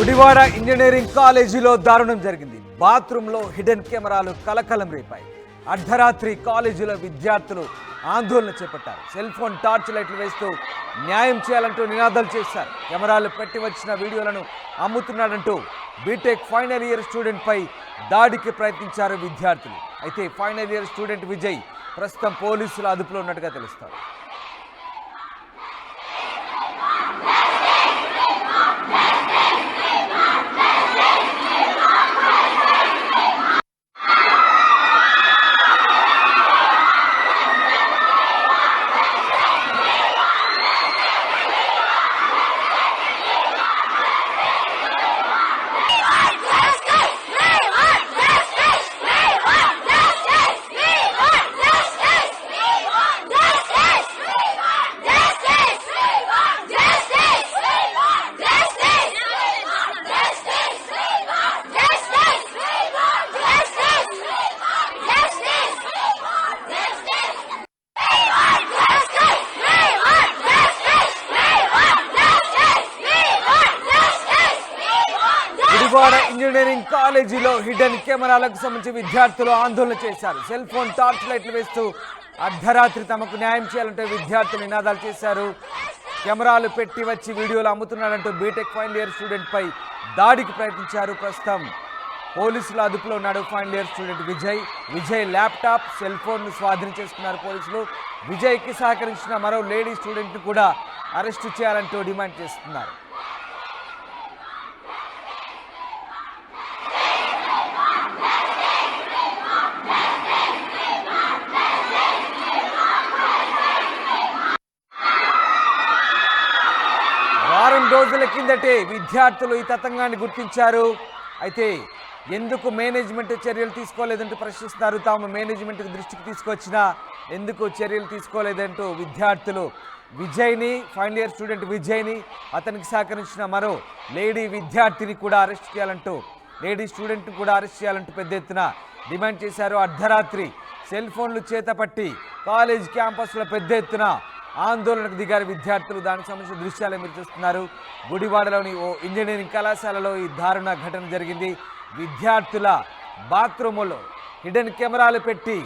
Gudivada engineering కాలేజీలో దారుణం జరిగింది. బాత్రూంలో హిడెన్ కెమెరాలు కలకలం రేపాయి. అర్ధరాత్రి కాలేజీలో విద్యార్థులు ఆందోళన చేపట్టారు. సెల్ ఫోన్ టార్చ్ లైట్లు వేస్తూ న్యాయం చేయాలంటూ నినాదాలు చేశారు. కెమెరాలు పెట్టి వచ్చిన వీడియోలను అమ్ముతున్నాడంటూ బీటెక్ ఫైనల్ ఇయర్ స్టూడెంట్ పై దాడికి ప్రయత్నించారు విద్యార్థులు. అయితే ఫైనల్ ఇయర్ స్టూడెంట్ విజయ్ ప్రస్తుతం పోలీసుల అదుపులో ఉన్నట్టుగా తెలుస్తారు. గుడివాడ ఇంజనీరింగ్ కాలేజీలో హిడెన్ కెమెరాలకు సంబంధించి విద్యార్థులు ఆందోళన చేశారు. సెల్ ఫోన్ టార్చ్ లైట్లు వేస్తూ అర్ధరాత్రి తమకు న్యాయం చేయాలంటే విద్యార్థులు నినాదాలు చేశారు. కెమెరాలు పెట్టి వచ్చి వీడియోలు అమ్ముతున్నాడంటూ బీటెక్ ఫైనల్ ఇయర్ స్టూడెంట్ పై దాడికి ప్రయత్నించారు. ప్రస్తుతం పోలీసుల అదుపులో ఉన్నాడు final year student Vijay laptop cell phone స్వాధీనం చేసుకున్నారు పోలీసులు. విజయ్కి సహకరించిన మరో లేడీ స్టూడెంట్ను కూడా అరెస్టు చేయాలంటూ డిమాండ్ చేస్తున్నారు. వారం రోజుల కిందటే విద్యార్థులు ఈ తతంగాన్ని గుర్తించారు. అయితే ఎందుకు మేనేజ్మెంట్ చర్యలు తీసుకోలేదంటూ ప్రశ్నిస్తున్నారు. తాము మేనేజ్మెంట్ దృష్టికి తీసుకొచ్చినా ఎందుకు చర్యలు తీసుకోలేదంటూ విద్యార్థులు విజయ్ని ఫైనల్ ఇయర్ స్టూడెంట్ విజయ్ని అతనికి సహకరించిన మరో లేడీ విద్యార్థిని కూడా అరెస్ట్ చేయాలంటూ లేడీ స్టూడెంట్ని కూడా అరెస్ట్ చేయాలంటూ పెద్ద ఎత్తున డిమాండ్ చేశారు. అర్ధరాత్రి సెల్ ఫోన్లు చేతపట్టి కాలేజ్ క్యాంపస్లో పెద్ద ఎత్తున ఆందోళనకు దిగారు విద్యార్థులు. దానికి సంబంధించిన దృశ్యాలు మీరు చూస్తున్నారు. గుడివాడలోని ఓ ఇంజనీరింగ్ కళాశాలలో ఈ దారుణ ఘటన జరిగింది. విద్యార్థుల బాత్రూములో హిడెన్ కెమెరాలు పెట్టి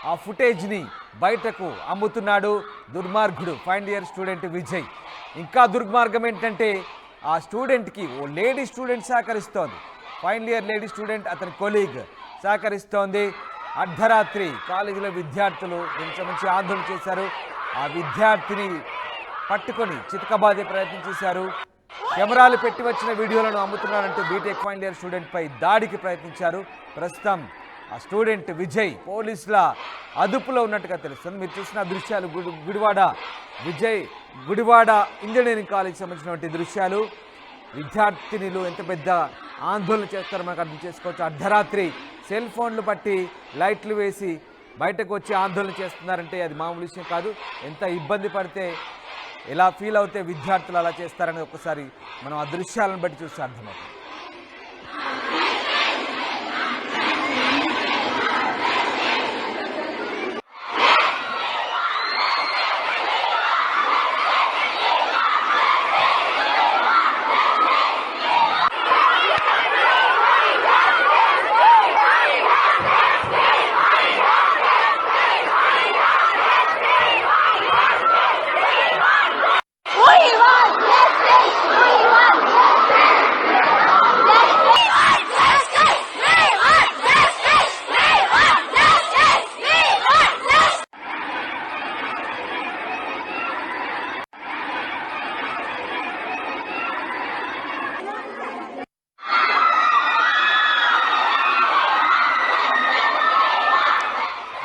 ఆ ఫుటేజ్ని బయటకు అమ్ముతున్నాడు దుర్మార్గుడు ఫైనల్ ఇయర్ స్టూడెంట్ విజయ్. ఇంకా దుర్మార్గం ఏంటంటే ఆ స్టూడెంట్కి ఓ లేడీ స్టూడెంట్ సహకరిస్తోంది. ఫైనల్ ఇయర్ లేడీ స్టూడెంట్ అతని కొలీగ్ సహకరిస్తోంది. అర్ధరాత్రి కాలేజీలో విద్యార్థులు దీనికి సంబంధించి ఆందోళన చేశారు. ఆ విద్యార్థిని పట్టుకొని చితకబాదే ప్రయత్నం చేశారు. కెమెరాలు పెట్టి వచ్చిన వీడియోలను అమ్ముతున్నారంటూ బీటెక్ ఫైనల్ ఇయర్ స్టూడెంట్ పై దాడికి ప్రయత్నించారు. ప్రస్తుతం ఆ స్టూడెంట్ విజయ్ పోలీసుల అదుపులో ఉన్నట్టుగా తెలుస్తుంది. మీరు చూసిన దృశ్యాలు గుడివాడ ఇంజనీరింగ్ కాలేజీకి సంబంధించినటువంటి దృశ్యాలు. విద్యార్థినులు ఎంత పెద్ద ఆందోళన చేస్తారో మనకు అర్థం చేసుకోవచ్చు. అర్ధరాత్రి సెల్ ఫోన్లు పట్టి లైట్లు వేసి బయటకు వచ్చి ఆందోళన చేస్తున్నారంటే అది మామూలు విషయం కాదు. ఎంత ఇబ్బంది పడితే ఎలా ఫీల్ అవుతే విద్యార్థులు అలా చేస్తారని ఒకసారి మనం ఆ దృశ్యాలను బట్టి చూస్తే అర్థమవుతుంది.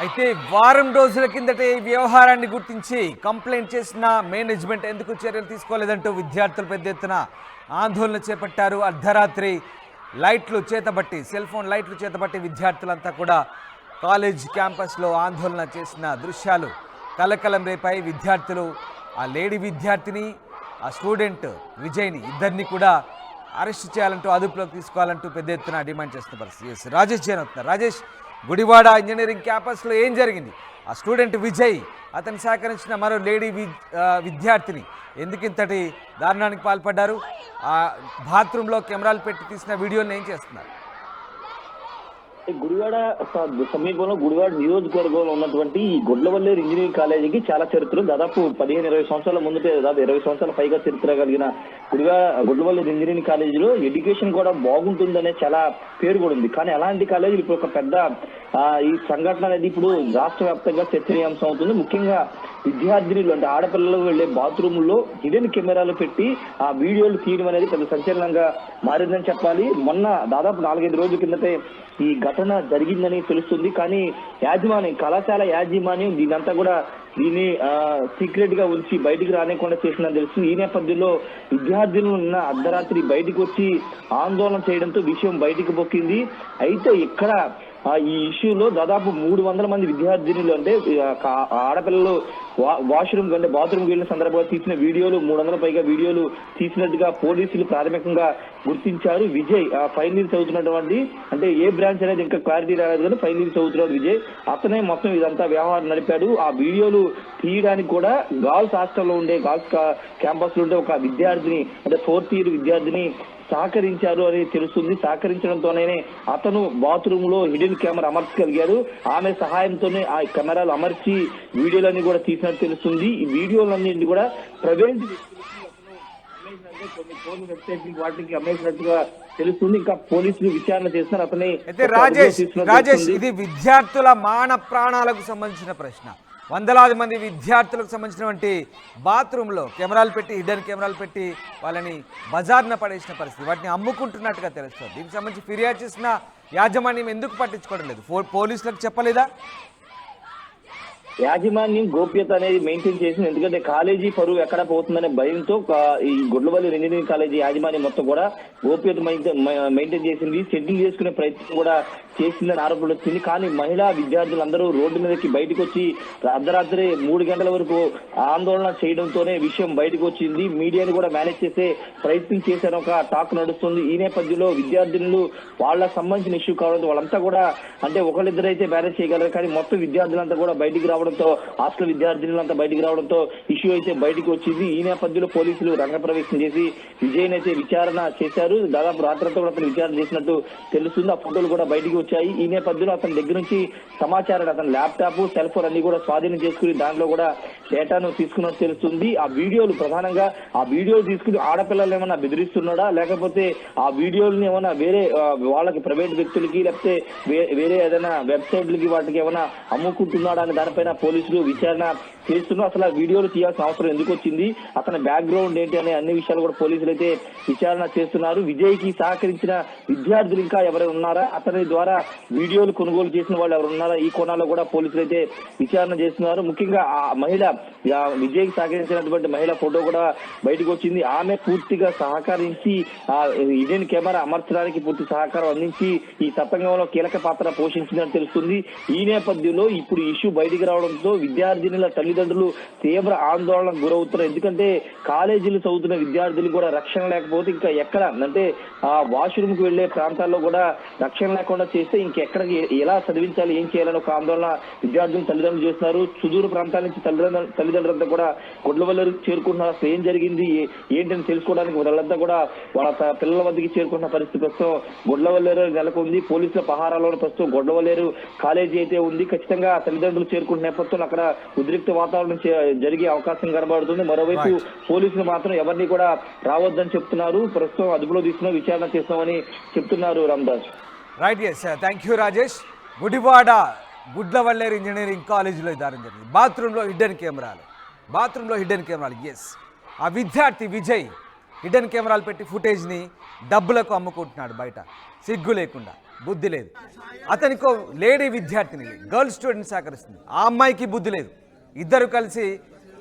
అయితే వారం రోజుల కిందటే ఈ వ్యవహారాన్ని గుర్తించి కంప్లైంట్ చేసిన మేనేజ్మెంట్ ఎందుకు చర్యలు తీసుకోలేదంటూ విద్యార్థులు పెద్ద ఎత్తున ఆందోళన చేపట్టారు. అర్ధరాత్రి లైట్లు చేతబట్టి సెల్ ఫోన్ లైట్లు చేతబట్టి విద్యార్థులంతా కూడా కాలేజ్ క్యాంపస్లో ఆందోళన చేసిన దృశ్యాలు కలకలం రేపాయి. విద్యార్థులు ఆ లేడీ విద్యార్థిని ఆ స్టూడెంట్ విజయ్ని ఇద్దరిని కూడా అరెస్ట్ చేయాలంటూ అదుపులోకి తీసుకోవాలంటూ పెద్ద ఎత్తున డిమాండ్ చేస్తున్న పరిస్థితి. రాజేష్ జైన్ అవుతున్నారు. రాజేష్, గుడివాడ ఇంజనీరింగ్ క్యాంపస్లో ఏం జరిగింది? ఆ స్టూడెంట్ విజయ్, అతను సహకరించిన మరో లేడీ విద్యార్థిని ఎందుకు ఇంతటి దారుణానికి పాల్పడ్డారు? ఆ బాత్రూంలో కెమెరాలు పెట్టి తీసిన వీడియోని ఏం చేస్తున్నారు? గుడివాడ సమీపంలో గుడివాడ నియోజకవర్గంలో ఉన్నటువంటి ఈ గుడ్లవల్లేరు ఇంజనీరింగ్ కాలేజీకి చాలా చరిత్ర, దాదాపు 15-20 సంవత్సరాల ముందుటే, దాదాపు 20 సంవత్సరాల పైగా చరిత్ర కలిగిన గుడ్లవల్లేరు ఇంజనీరింగ్ కాలేజీలో ఎడ్యుకేషన్ కూడా బాగుంటుందనే చాలా పేరు కూడా ఉంది. కానీ అలాంటి కాలేజీలు ఇప్పుడు ఒక పెద్ద ఈ సంఘటన అనేది ఇప్పుడు రాష్ట్ర వ్యాప్తంగా చర్చనీయాంశం అవుతుంది. ముఖ్యంగా విద్యార్థినులు అంటే ఆడపిల్లలు వెళ్లే బాత్రూముల్లో హిడెన్ కెమెరాలు పెట్టి ఆ వీడియోలు తీయడం అనేది పెద్ద సంచలనంగా మారిందని చెప్పాలి. మొన్న దాదాపు 4-5 రోజుల కిందటే ఈ ఘటన జరిగిందని తెలుస్తుంది. కానీ కళాశాల యాజమాన్యం దీన్ని సీక్రెట్ గా ఉంచి బయటికి రానికుండా చేసిందని తెలుస్తుంది. ఈ నేపథ్యంలో విద్యార్థులు అర్ధరాత్రి బయటకు వచ్చి ఆందోళన చేయడంతో విషయం బయటికి పొక్కింది. అయితే ఇక్కడ ఈ ఇష్యూలో దాదాపు 300 మంది విద్యార్థినులు అంటే ఆడపిల్లలు వాష్రూమ్ అంటే బాత్రూమ్కి వెళ్ళిన సందర్భంగా తీసిన వీడియోలు 300 పైగా వీడియోలు తీసినట్టుగా పోలీసులు ప్రాథమికంగా గుర్తించారు. విజయ్ ఫైనల్ ఇయర్ చదువుతున్నటువంటి, అంటే ఏ బ్రాంచ్ అనేది ఇంకా క్లారిటీ రాలేదు కానీ ఫైనల్ ఇయర్ చదువుతున్నాడు విజయ్. అతనే మొత్తం ఇదంతా వ్యవహారం నడిపాడు. ఆ వీడియోలు తీయడానికి కూడా గర్ల్స్ హాస్టల్లో ఉండే గర్ల్స్ క్యాంపస్ లో ఉండే ఒక విద్యార్థిని అంటే 4th ఇయర్ విద్యార్థిని సహకరించారు అని తెలుస్తుంది. సహకరించడంతోనే అతను బాత్రూమ్ లో హిడెన్ కెమెరా అమర్చగలిగాడు. ఆమె సహాయంతోనే ఆ కెమెరాలు అమర్చి వీడియోలన్నీ కూడా తీసినట్టు తెలుస్తుంది. ఈ వీడియోలన్నింటినీ కూడా ప్రైవేట్ కొన్ని వెబ్సైట్ వాటికి అమ్మేసినట్టుగా తెలుస్తుంది. ఇంకా పోలీసులు విచారణ చేస్తున్నారు. అతని అయితే రాజేష్, ఇది విద్యార్థుల మాన ప్రాణాలకు సంబంధించిన ప్రశ్న. వందలాది మంది విద్యార్థులకు సంబంధించినటువంటి బాత్రూంలో కెమెరాలు పెట్టి హిడెన్ కెమెరాలు పెట్టి వాళ్ళని బజార్న పడేసిన పరిస్థితి, వాటిని అమ్ముకుంటున్నట్టుగా తెలుస్తుంది. దీనికి సంబంధించి ఫిర్యాదు చేసిన యాజమాన్యం ఎందుకు పట్టించుకోవడం లేదు? పోలీసులకు చెప్పలేదా? యాజమాన్యం గోప్యత అనేది మెయింటైన్ చేసింది. ఎందుకంటే కాలేజీ పరువు ఎక్కడ పోతుందనే భయంతో ఈ గుడ్లవల్లేరు ఇంజనీరింగ్ కాలేజీ యాజమాన్యం మొత్తం కూడా గోప్యత మెయింటైన్ చేసింది. సెటిల్ చేసుకునే ప్రయత్నం కూడా చేసిందని ఆరోపణలు వచ్చింది. కానీ మహిళా విద్యార్థులందరూ రోడ్డు మీదకి బయటకు వచ్చి అర్ధరాత్రి 3 గంటల వరకు ఆందోళన చేయడంతోనే విషయం బయటకు వచ్చింది. మీడియాని కూడా మేనేజ్ చేసే ప్రయత్నం చేశారు, ఒక టాక్ నడుస్తుంది. ఈ నేపథ్యంలో విద్యార్థినులు వాళ్ళకి సంబంధించిన ఇష్యూ కావడంతో వాళ్ళంతా కూడా అంటే ఒకళ్ళిద్దరైతే మేనేజ్ చేయగలరు. కానీ మొత్తం విద్యార్థులంతా కూడా బయటికి రావడంతో, హాస్టల్ విద్యార్థినులంతా బయటికి రావడంతో ఇష్యూ అయితే బయటకు వచ్చింది. ఈ నేపథ్యంలో పోలీసులు రంగప్రవేశం చేసి విజయ్ అయితే విచారణ చేశారు. దాదాపు రాత్రంతా కూడా అతను విచారణ చేసినట్టు తెలుస్తుంది. ఆ ఫోటోలు కూడా బయటికి వచ్చాయి. ఈ నేపథ్యంలో అతని దగ్గర నుంచి సమాచారాన్ని, అతని ల్యాప్టాప్, సెల్ ఫోన్ అన్ని కూడా స్వాధీనం చేసుకుని దాంట్లో కూడా డేటాను తీసుకున్నట్టు తెలుస్తుంది. ఆ వీడియోలు ప్రధానంగా ఆ వీడియోలు తీసుకుని ఆడపిల్లలు ఏమైనా బెదిరిస్తున్నాడా, లేకపోతే ఆ వీడియోలని ఏమైనా వేరే వాళ్ళకి ప్రైవేట్ వ్యక్తులకి లేకపోతే వేరే ఏదైనా వెబ్సైట్లకి వాటికి ఏమైనా అమ్ముకుంటున్నాడా అనే దానిపైన పోలీసులు విచారణ చేస్తున్నారు. అసలు ఆ వీడియోలు తీయాల్సిన అవసరం ఎందుకు వచ్చింది, అతని బ్యాక్గ్రౌండ్ ఏంటి అనే అన్ని విషయాలు కూడా పోలీసులు అయితే విచారణ చేస్తున్నారు. విజయ్ కి సహకరించిన విద్యార్థులు ఇంకా ఎవరైనా ఉన్నారా, అతని ద్వారా వీడియోలు కొనుగోలు చేసిన వాళ్ళు ఎవరు ఉన్నారా, ఈ కోణాల్లో కూడా పోలీసులు అయితే విచారణ చేస్తున్నారు. ముఖ్యంగా ఆ మహిళ విజయ్ కి సహకరించినటువంటి మహిళ ఫోటో కూడా బయటకు వచ్చింది. ఆమె పూర్తిగా సహకరించి ఆ హిడెన్ కెమెరా అమర్చడానికి పూర్తి సహకారం అందించి ఈ తతంగంలో కీలక పాత్ర పోషించిందని తెలుస్తుంది. ఈ నేపథ్యంలో ఇప్పుడు ఇష్యూ బయటికి రావడంతో విద్యార్థినుల తల్లిదండ్రులు తీవ్ర ఆందోళనకు గురవుతున్నారు. ఎందుకంటే కాలేజీలు చదువుతున్న విద్యార్థులు కూడా రక్షణ లేకపోతే ఇంకా ఎక్కడ అంటే ఆ వాష్రూమ్ కు వెళ్లే ప్రాంతాల్లో కూడా రక్షణ లేకుండా చేస్తే ఇంకెక్కడికి ఎలా చదివించాలి, ఏం చేయాలని ఒక ఆందోళన విద్యార్థులు తల్లిదండ్రులు చేస్తున్నారు. సుదూర ప్రాంతాల నుంచి తల్లిదండ్రులంతా కూడా గుడ్లవల్లేరు చేరుకుంటున్నారు. అసలు ఏం జరిగింది ఏంటని తెలుసుకోవడానికి వాళ్ళంతా కూడా వాళ్ళ పిల్లల వద్దకి చేరుకుంటున్న పరిస్థితి ప్రస్తుతం గుడ్లవల్లేరు నెలకొంది. పోలీసుల పహారాలోని ప్రస్తుతం గుడ్లవల్లేరు కాలేజీ అయితే ఉంది. ఖచ్చితంగా తల్లిదండ్రులు చేరుకుంటున్న నేపథ్యంలో అక్కడ ఉద్రిక్త వాతావరణం జరిగే అవకాశం కనబడుతుంది. మరోవైపు పోలీసులు మాత్రం ఎవరిని కూడా రావద్దని చెప్తున్నారు. ప్రస్తుతం అదుపులో తీసుకున్న విచారణ చేస్తామని చెప్తున్నారు. Ramdas. Right, yes, thank you Rajesh. Gudivada Gudlavalleru engineering కాలేజీలో దారుణం జరిగింది. బాత్రూంలో హిడెన్ కెమెరాలు. ఎస్, ఆ విద్యార్థి విజయ్ హిడెన్ కెమెరాలు పెట్టి ఫుటేజ్ని డబ్బులకు అమ్ముకుంటున్నాడు బయట, సిగ్గు లేకుండా, బుద్ధి లేదు. అతనికో లేడీ విద్యార్థిని, గర్ల్ స్టూడెంట్ సహకరిస్తుంది. ఆ అమ్మాయికి బుద్ధి లేదు. ఇద్దరు కలిసి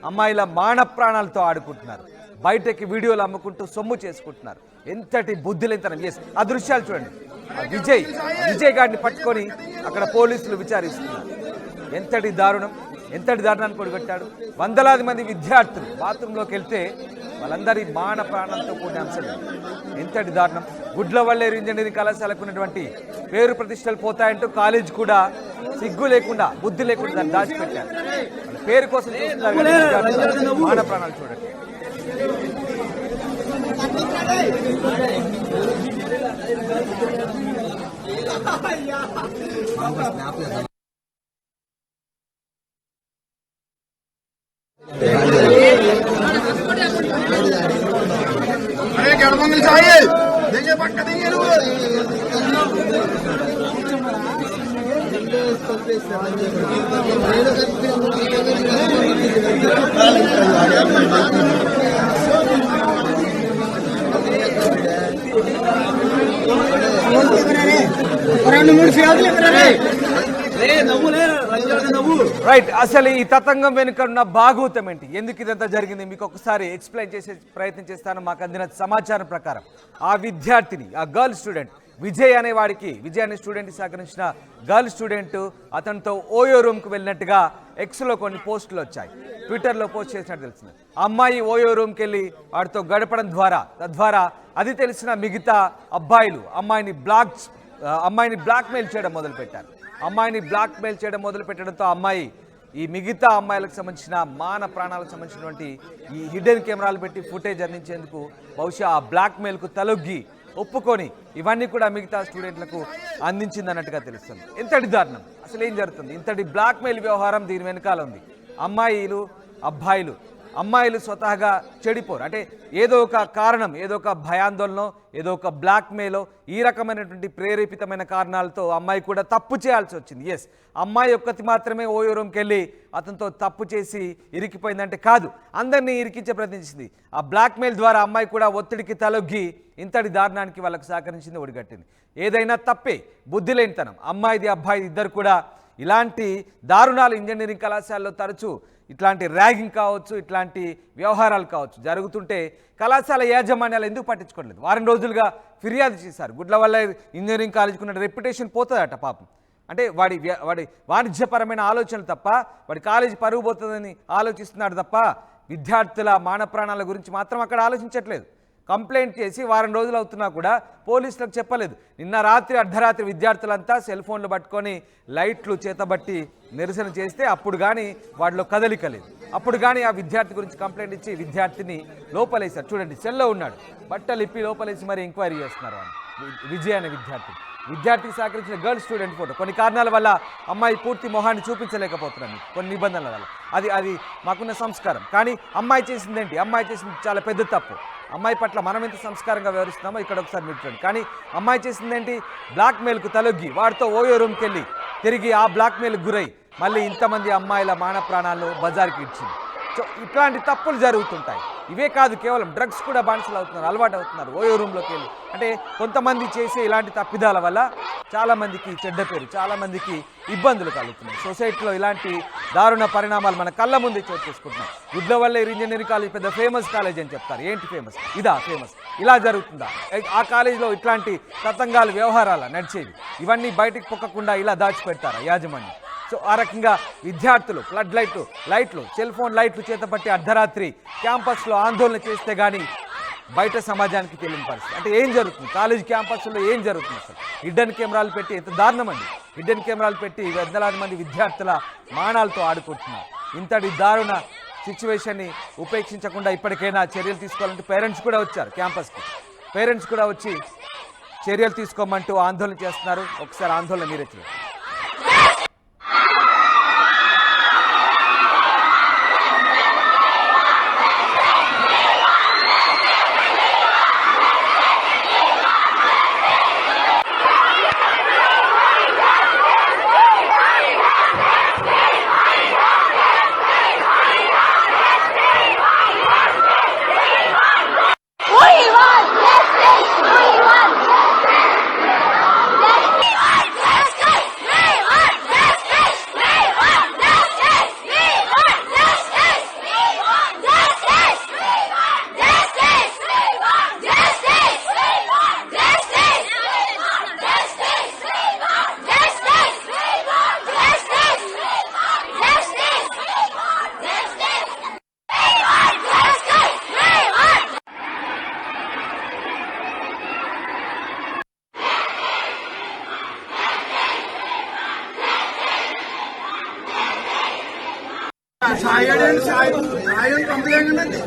అమ్మాయిల మాన ప్రాణాలతో ఆడుకుంటున్నారు. బయటకి వీడియోలు అమ్ముకుంటూ సొమ్ము చేసుకుంటున్నారు. ఎంతటి బుద్ధి లేనితనం. ఎస్, ఆ దృశ్యాలు చూడండి. విజయ్ గారిని పట్టుకొని అక్కడ పోలీసులు విచారిస్తున్నారు. ఎంతటి దారుణం, ఎంతటి దారుణాన్ని కొడిగొట్టాడు. వందలాది మంది విద్యార్థులు బాత్రూంలోకి వెళ్తే వాళ్ళందరి మాన ప్రాణంతో కూడిన అంశం. ఎంతటి దారుణం. గుడ్లవల్లేరు ఇంజనీరింగ్ కళాశాలకు ఉన్నటువంటి పేరు ప్రతిష్టలు పోతాయంటూ కాలేజ్ కూడా సిగ్గు లేకుండా బుద్ధి లేకుండా దాన్ని దాచిపెట్టారు. వాళ్ళ పేరు కోసం చూస్తున్నారు కానీ విద్యార్థుల మాన ప్రాణాలు చూడండి. अरे गड़बंगल चाहिए देंगे पक्का देंगे लोग రైట్. అసలు ఈ తతంగం వెనుక ఉన్న భాగవతం ఏంటి, ఎందుకు ఇదంతా జరిగింది మీకు ఒకసారి ఎక్స్ప్లెయిన్ చేసే ప్రయత్నం చేస్తాను. మాకు అందిన సమాచారం ప్రకారం ఆ విద్యార్థిని, ఆ గర్ల్ స్టూడెంట్ విజయ్ అనే వాడికి, విజయ్ అనే స్టూడెంట్కి సహకరించిన గర్ల్ స్టూడెంట్ అతనితో ఓయో రూమ్కి వెళ్ళినట్టుగా ఎక్స్లో కొన్ని పోస్టులు వచ్చాయి, ట్విట్టర్లో పోస్ట్ చేసినట్టు తెలిసింది. అమ్మాయి ఓయో రూమ్కి వెళ్ళి వాడితో గడపడం ద్వారా తద్వారా అది తెలిసిన మిగతా అబ్బాయిలు అమ్మాయిని బ్లాక్మెయిల్ చేయడం మొదలుపెట్టారు. అమ్మాయిని బ్లాక్మెయిల్ చేయడం మొదలుపెట్టడంతో అమ్మాయి ఈ మిగతా అమ్మాయిలకు సంబంధించిన మాన ప్రాణాలకు సంబంధించినటువంటి ఈ హిడెన్ కెమెరాలు పెట్టి ఫుటేజ్ అందించేందుకు బహుశా ఆ బ్లాక్మెయిల్కు తలొగ్గి ఒప్పుకొని ఇవన్నీ కూడా మిగతా స్టూడెంట్లకు అందించింది అన్నట్టుగా తెలుస్తుంది. ఎంతటి దారుణం, అసలు ఏం జరుగుతుంది? ఇంతటి బ్లాక్మెయిల్ వ్యవహారం దీని వెనకాల ఉంది. అమ్మాయిలు స్వతహాగా చెడిపోరు. అంటే ఏదో ఒక కారణం, ఏదో ఒక భయాందోళన, ఏదో ఒక బ్లాక్మెయిల్, ఈ రకమైనటువంటి ప్రేరేపితమైన కారణాలతో అమ్మాయి కూడా తప్పు చేయాల్సి వచ్చింది. ఎస్, అమ్మాయి ఒక్కటి మాత్రమే ఓయో రూమ్కి వెళ్ళి అతనితో తప్పు చేసి ఇరికిపోయిందంటే కాదు, అందరినీ ఇరికించే ప్రయత్నించింది. ఆ బ్లాక్మెయిల్ ద్వారా అమ్మాయి కూడా ఒత్తిడికి తలొగ్గి ఇంతటి దారుణానికి వాళ్ళకు సహకరించింది, ఒడిగట్టింది. ఏదైనా తప్పే, బుద్ధి లేనితనం. అమ్మాయిది అబ్బాయిది ఇద్దరు కూడా ఇలాంటి దారుణాలు ఇంజనీరింగ్ కళాశాలలో తరచూ ఇట్లాంటి ర్యాగింగ్ కావచ్చు, ఇట్లాంటి వ్యవహారాలు కావచ్చు జరుగుతుంటే కళాశాల యాజమాన్యాలు ఎందుకు పట్టించుకోలేదు? వారం రోజులుగా ఫిర్యాదు చేశారు. గుడ్లవల్లేరు ఇంజనీరింగ్ కాలేజీకి ఉన్న రెప్యుటేషన్ పోతుందట పాపం. అంటే వాడి వాణిజ్యపరమైన ఆలోచనలు తప్ప, వాడి కాలేజీ పరుగు పోతుందని ఆలోచిస్తున్నాడు తప్ప విద్యార్థుల మాన ప్రాణాల గురించి మాత్రం అక్కడ ఆలోచించట్లేదు. కంప్లైంట్ చేసి వారం రోజులు అవుతున్నా కూడా పోలీసులకు చెప్పలేదు. నిన్న రాత్రి అర్ధరాత్రి విద్యార్థులంతా సెల్ ఫోన్లు పట్టుకొని లైట్లు చేతబట్టి నిరసన చేస్తే అప్పుడు కానీ వాడిలో కదలిక లేదు. అప్పుడు కానీ ఆ విద్యార్థి గురించి కంప్లైంట్ ఇచ్చి విద్యార్థిని లోపలేశారు. చూడండి, సెల్లో ఉన్నాడు, బట్టలు ఇప్పి లోపలేసి మరి ఎంక్వైరీ చేస్తున్నారు. విజయ్ అనే విద్యార్థికి సహకరించిన గర్ల్ స్టూడెంట్ ఫోటో. కొన్ని కారణాల వల్ల అమ్మాయి పూర్తి మొహాన్ని చూపించలేకపోతున్నాను, కొన్ని నిబంధనల వల్ల. అది మాకున్న సంస్కారం. కానీ అమ్మాయి చేసిందేంటి? అమ్మాయి చేసింది చాలా పెద్ద తప్పు. అమ్మాయి పట్ల మనం ఎంత సంస్కారంగా వ్యవహరిస్తున్నామో ఇక్కడ ఒకసారి మీరు చూడండి. కానీ అమ్మాయి చేసిందేంటి? బ్లాక్మెయిల్కు తలొగ్గి వాడితో ఓయో రూమ్కి వెళ్ళి తిరిగి ఆ బ్లాక్మెయిల్కి గురై మళ్ళీ ఇంతమంది అమ్మాయిల మాన ప్రాణాలను బజార్కి ఇచ్చింది. సో ఇట్లాంటి తప్పులు జరుగుతుంటాయి. ఇవే కాదు, కేవలం డ్రగ్స్ కూడా బానిసలు అవుతున్నారు, అలవాటు అవుతున్నారు ఓయో రూమ్లోకి వెళ్ళి. అంటే కొంతమంది చేసే ఇలాంటి తప్పిదాల వల్ల చాలామందికి చెడ్డ పేరు, చాలామందికి ఇబ్బందులు కలుగుతున్నాయి. సొసైటీలో ఇలాంటి దారుణ పరిణామాలు మన కళ్ళ ముందే చోటు చేసుకుంటున్నాయి. గుడ్లవల్లేరు ఇంజనీరింగ్ కాలేజ్ పెద్ద ఫేమస్ కాలేజ్ అని చెప్తారు. ఏంటి ఫేమస్? ఇదా ఫేమస్? ఇలా జరుగుతుందా? ఆ కాలేజీలో ఇట్లాంటి తతంగాలు, వ్యవహారాలు నడిచేవి. ఇవన్నీ బయటికి పొక్కకుండా ఇలా దాచిపెడతారా యాజమాన్యం? సో ఆ రకంగా విద్యార్థులు ఫ్లడ్ లైట్లు సెల్ ఫోన్ లైట్లు చేతపట్టి అర్ధరాత్రి క్యాంపస్లో ఆందోళన చేస్తే కానీ బయట సమాజానికి తెలియని పరిస్థితి. అంటే ఏం జరుగుతుంది కాలేజ్ క్యాంపస్లో, ఏం జరుగుతుంది అసలు? హిడెన్ కెమెరాలు పెట్టి, ఎంత దారుణం అండి! హిడెన్ కెమెరాలు పెట్టి వందలాది మంది విద్యార్థుల మానాలతో ఆడుకుంటున్నారు. ఇంతటి దారుణ సిచ్యువేషన్ని ఉపేక్షించకుండా ఇప్పటికైనా చర్యలు తీసుకోవాలంటే పేరెంట్స్ కూడా వచ్చారు క్యాంపస్కి. పేరెంట్స్ కూడా వచ్చి చర్యలు తీసుకోమంటూ ఆందోళన చేస్తున్నారు. ఒకసారి ఆందోళన మీరే చూడండి. సాయి పంపించండి.